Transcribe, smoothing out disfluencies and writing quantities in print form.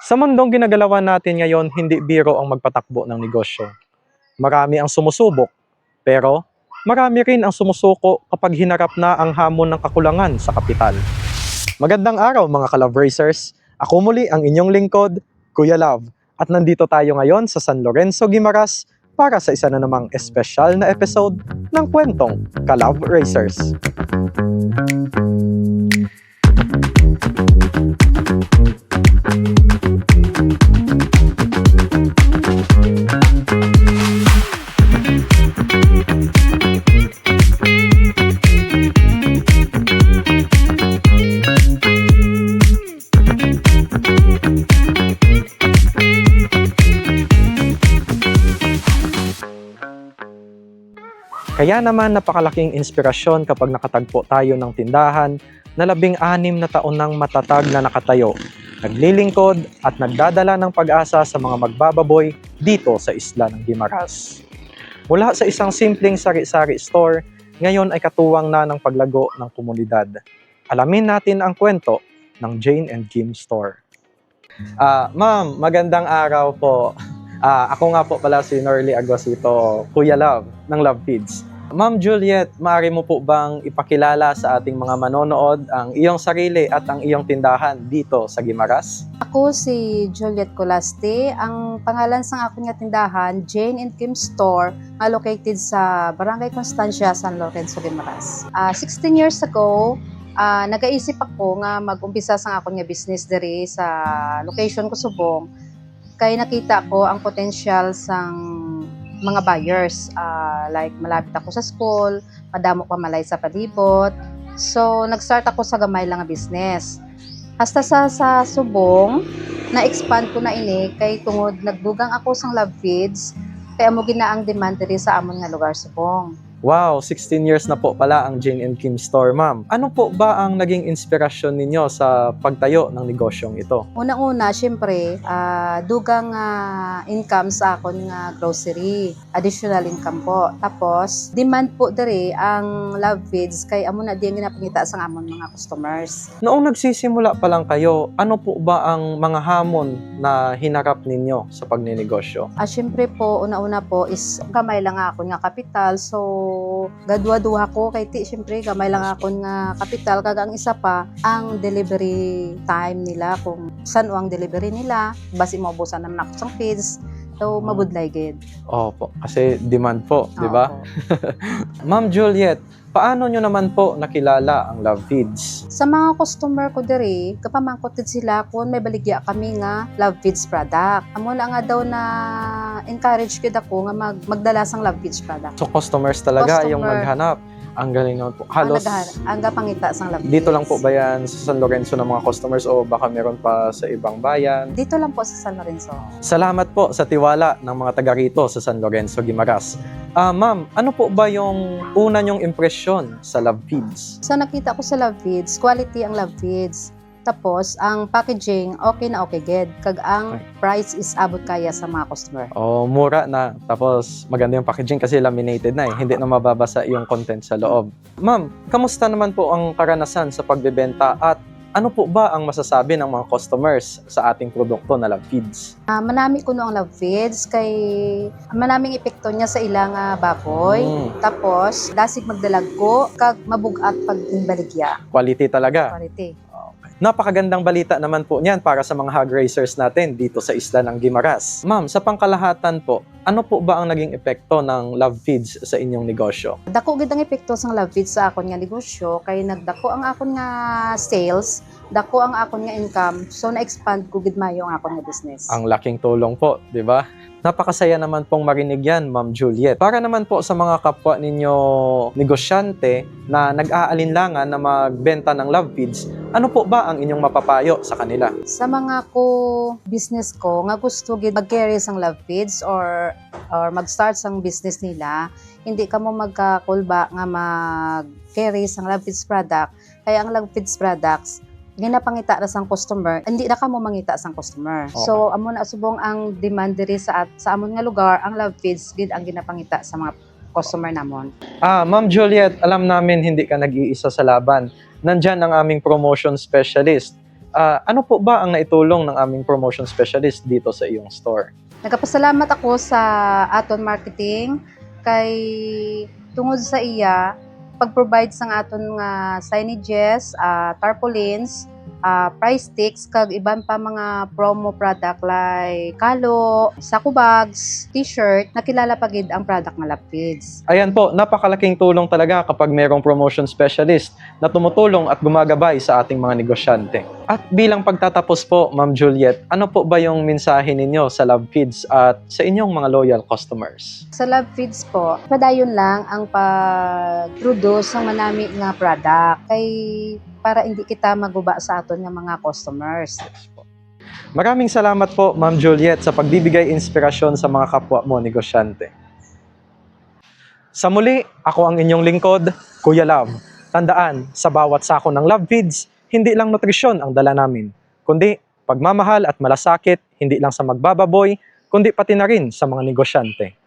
Sa mundong ginagalawan natin ngayon, hindi biro ang magpatakbo ng negosyo. Marami ang sumusubok, pero marami rin ang sumusuko kapag hinarap na ang hamon ng kakulangan sa kapital. Magandang araw mga ka-Love Racers! Ako muli ang inyong lingkod, Kuya Love. At nandito tayo ngayon sa San Lorenzo, Guimaras para sa isa na namang espesyal na episode ng kwentong ka-Love Racers. Kaya naman napakalaking inspirasyon kapag nakatagpo tayo ng tindahan na 16 na taon nang matatag na nakatayo, naglilingkod at nagdadala ng pag-asa sa mga magbababoy dito sa isla ng Guimaras. Mula sa isang simpleng sari-sari store, ngayon ay katuwang na ng paglago ng komunidad. Alamin natin ang kwento ng Jane and Kim Store. Ma'am, magandang araw po. Ako nga po pala si Norly Aguasito, Kuya Love ng Love Feeds. Ma'am Juliet, maaari mo po bang ipakilala sa ating mga manonood ang iyong sarili at ang iyong tindahan dito sa Guimaras? Ako si Juliet Colaste. Ang pangalan sa aking tindahan, Jane and Kim Store, located sa Barangay Constancia, San Lorenzo, Guimaras. 16 years ago, nagaisip ako nga mag-umpisa sa akong business diri sa location ko Subong. Kaya nakita ko ang potential sang mga buyers, like malapit ako sa school, madamo pa malay sa palibot. So nag-start ako sa gamay lang nga business. Hasta sa Subong, na-expand ko na ini kay tungod nagdugang ako sang Love Feeds, kaya mo ginaang demand diri sa amon nga lugar Subong. Wow, 16 years na po pala ang Jane and Kim Store, ma'am. Ano po ba ang naging inspirasyon ninyo sa pagtayo ng negosyong ito? Una-una, syempre, dugang income sa akon nga grocery. Additional income po. Tapos, demand po diri ang Love Feeds kay amo na di ang ginapangita sa amon mga customers. Noong nagsisimula pa lang kayo, ano po ba ang mga hamon na hinarap ninyo sa pagninegosyo? Syempre po, una-una po is gamay lang ako nga kapital. So, gadwa-duha ko kay syempre gamay lang ako nga kapital. Kag ang isa pa, ang delivery time nila, kung saan ang delivery nila, basi maubusan naman ako sang feeds. So, mabudlay gid. Opo, kasi demand po, di ba? Opo. Ma'am Juliet, paano nyo naman po nakilala ang Love Feeds? Sa mga customer ko diri, kapamangkotid sila kung may baligya kami nga Love Feeds product. Amo na nga daw na encourage gid ako nga magdala sang Love Feeds product. So customers talaga yung Customer. naghanap. Ang galing naman po. Halos Ang gapangita sang Love Feeds. dito lang po ba yan sa San Lorenzo ng mga customers o baka meron pa sa ibang bayan? Dito lang po sa San Lorenzo. Salamat po sa tiwala ng mga taga rito sa San Lorenzo, Guimaras. Ma'am, ano po ba yung una nyong impresyon sa Love Feeds? Sa nakita ko sa Love Feeds, quality ang Love Feeds. Tapos, ang packaging, okay na okay gid. Kag ang price is abot kaya sa mga customer. Oh, mura na. Tapos maganda yung packaging kasi laminated na eh. Hindi na mababasa yung content sa loob. Ma'am, kamusta naman po ang karanasan sa pagbebenta at ano po ba ang masasabi ng mga customers sa ating produkto na Love Feeds? Manami ko ang Love Feeds kay manaming epekto niya sa ilang baboy. Tapos, dasig magdalag ko kag mabugat pag inbaligya. Quality talaga. Quality. Napakagandang balita naman po niyan para sa mga hog racers natin dito sa isla ng Guimaras. Ma'am, sa pangkalahatan po, ano po ba ang naging epekto ng Love Feeds sa inyong negosyo? Dako gid ang epekto sang Love Feeds sa akon nga negosyo kay nagdako ang akon nga sales, dako ang akon nga income, so na-expand ko gid mayo ang akon nga business. Ang laking tulong po, di ba? Napakasaya naman pong marinig yan, Ma'am Juliet. Para naman po sa mga kapwa ninyo negosyante na nag-aalinlangan na magbenta ng Love Feeds, ano po ba ang inyong mapapayo sa kanila? Sa mga business ko nga gusto gid mag-carry sang Love Feeds or mag-start sang business nila, hindi ka mo magkakulba nga mag-carry sang Love Feeds product. Kaya ang Love Feeds products ginapangita na sang customer, hindi na kamo mangita sang customer. Okay. So amo na subong ang demand diri sa amon nga lugar, ang Love Feeds gid ang ginapangita sa mga customer namon. Ma'am Juliet, alam namin hindi ka nag-iisa sa laban. Nandyan ang aming promotion specialist Ano po ba ang naitulong ng aming promotion specialist dito sa iyong store? Nagapasalamat ako sa aton marketing kay tungod sa iya pag-provide sang aton nga signages, tarpaulins, price sticks kag iban pa mga promo product like kalo, saku bags, t-shirt, nakilala pa gid ang product nga Love Feeds. Ayan po, napakalaking tulong talaga kapag mayroong promotion specialist na tumutulong at gumagabay sa ating mga negosyante. At bilang pagtatapos po, Ma'am Juliet, ano po ba yung mensahe ninyo sa Love Feeds at sa inyong mga loyal customers? Sa Love Feeds po, padayon lang ang pag-produce ng manami nga product kay para hindi kita maguba sa aton nga mga customers. Maraming salamat po, Ma'am Juliet, sa pagbibigay inspirasyon sa mga kapwa mo negosyante. Sa muli, ako ang inyong lingkod, Kuya Love. Tandaan, sa bawat sako ng Love Feeds, hindi lang nutrisyon ang dala namin, kundi pagmamahal at malasakit, hindi lang sa magbababoy, kundi pati na rin sa mga negosyante.